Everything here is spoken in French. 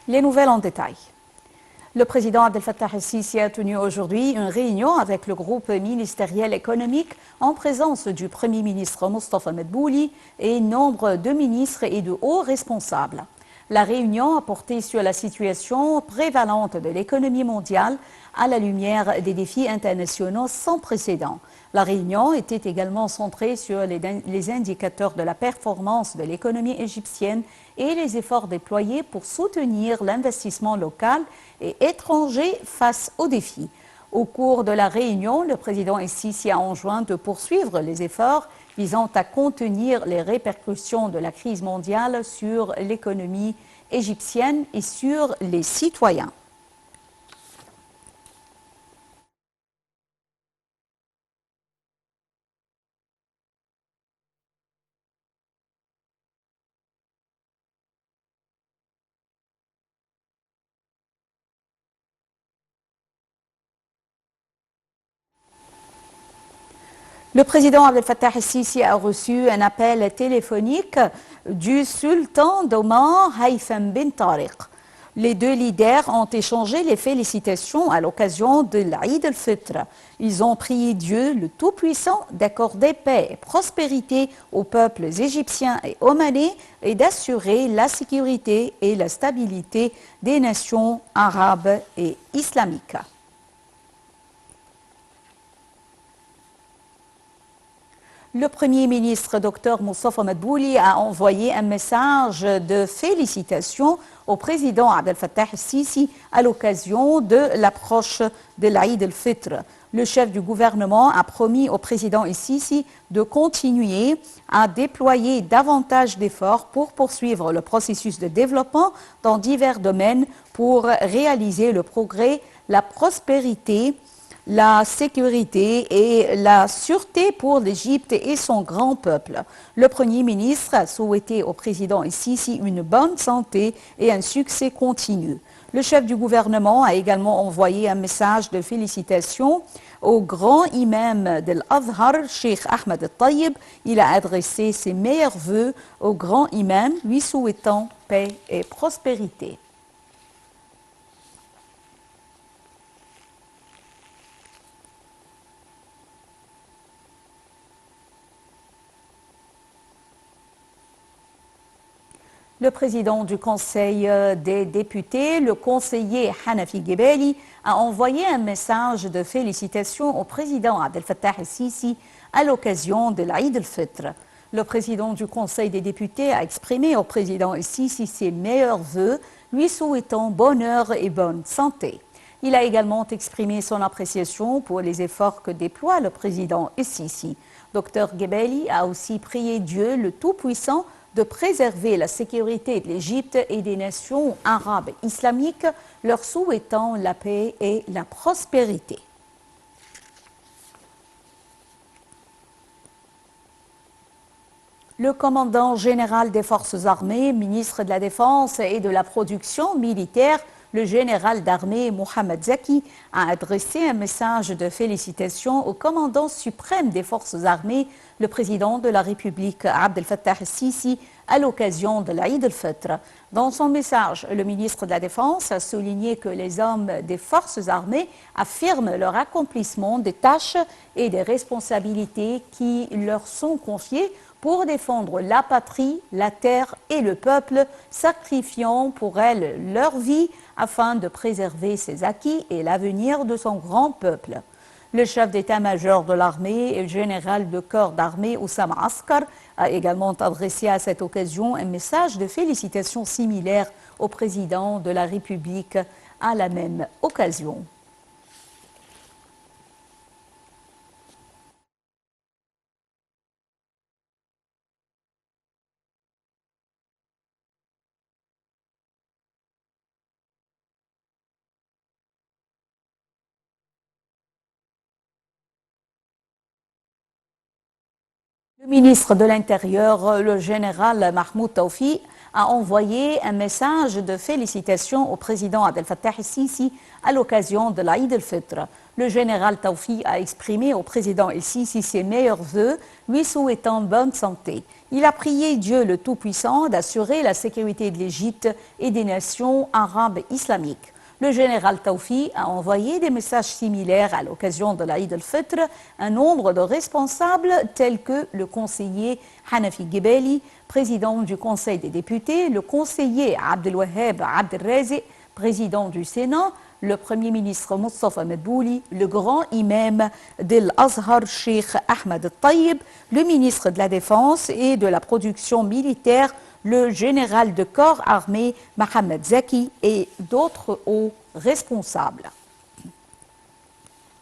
Les nouvelles en détail. Le président Abdel Fattah el-Sisi a tenu aujourd'hui une réunion avec le groupe ministériel économique en présence du Premier ministre Mostafa Medbouli et nombre de ministres et de hauts responsables. La réunion a porté sur la situation prévalente de l'économie mondiale à la lumière des défis internationaux sans précédent. La réunion était également centrée sur les indicateurs de la performance de l'économie égyptienne et les efforts déployés pour soutenir l'investissement local et étranger face aux défis. Au cours de la réunion, le président el-Sisi a enjoint de poursuivre les efforts visant à contenir les répercussions de la crise mondiale sur l'économie égyptienne et sur les citoyens. Le président Abdel Fattah el-Sisi a reçu un appel téléphonique du sultan d'Oman, Haytham bin Tariq. Les deux leaders ont échangé les félicitations à l'occasion de l'Aïd al-Fitr. Ils ont prié Dieu, le Tout-Puissant, d'accorder paix et prospérité aux peuples égyptiens et omanais et d'assurer la sécurité et la stabilité des nations arabes et islamiques. Le Premier ministre Dr Mostafa Medbouli a envoyé un message de félicitations au président Abdel Fattah el-Sisi à l'occasion de l'approche de l'Aïd al-Fitr. Le chef du gouvernement a promis au président el-Sisi de continuer à déployer davantage d'efforts pour poursuivre le processus de développement dans divers domaines pour réaliser le progrès, la prospérité, la sécurité et la sûreté pour l'Égypte et son grand peuple. Le Premier ministre a souhaité au président el-Sisi une bonne santé et un succès continu. Le chef du gouvernement a également envoyé un message de félicitations au grand imam de l'Azhar, Cheikh Ahmed al-Tayyib. Il a adressé ses meilleurs vœux au grand imam, lui souhaitant paix et prospérité. Le président du Conseil des députés, le conseiller Hanafi Gebeli, a envoyé un message de félicitations au président Abdel Fattah el-Sisi à l'occasion de l'Aïd al-Fitr. Le président du Conseil des députés a exprimé au président el-Sisi ses meilleurs vœux, lui souhaitant bonheur et bonne santé. Il a également exprimé son appréciation pour les efforts que déploie le président el-Sisi. Dr Gebeli a aussi prié Dieu, le Tout-Puissant, de préserver la sécurité de l'Égypte et des nations arabes islamiques, leur souhaitant la paix et la prospérité. Le commandant général des forces armées, ministre de la Défense et de la production militaire, le général d'armée Mohamed Zaki, a adressé un message de félicitations au commandant suprême des forces armées, le président de la République Abdel Fattah el-Sisi, à l'occasion de l'Aïd al-Fitr. Dans son message, le ministre de la Défense a souligné que les hommes des forces armées affirment leur accomplissement des tâches et des responsabilités qui leur sont confiées pour défendre la patrie, la terre et le peuple, sacrifiant pour elles leur vie afin de préserver ses acquis et l'avenir de son grand peuple. Le chef d'état-major de l'armée et le général de corps d'armée Oussama Askar a également adressé à cette occasion un message de félicitations similaire au président de la République à la même occasion. Le ministre de l'Intérieur, le général Mahmoud Tawfi, a envoyé un message de félicitations au président Abdel Fattah el-Sisi à l'occasion de l'Aïd al-Fitr. Le général Tawfi a exprimé au président el-Sisi ses meilleurs vœux, lui souhaitant bonne santé. Il a prié Dieu le Tout-Puissant d'assurer la sécurité de l'Égypte et des nations arabes islamiques. Le général Taufi a envoyé des messages similaires à l'occasion de l'Aïd al-Fitr à un nombre de responsables tels que le conseiller Hanafi Gebeli, président du Conseil des députés, le conseiller Abdelwaheb Abdelrazi, président du Sénat, le Premier ministre Mustafa Medbouli, le grand imam d'Al-Azhar, Sheikh Ahmed Tayyib, le ministre de la Défense et de la production militaire, le général de corps armé Mohamed Zaki et d'autres hauts responsables.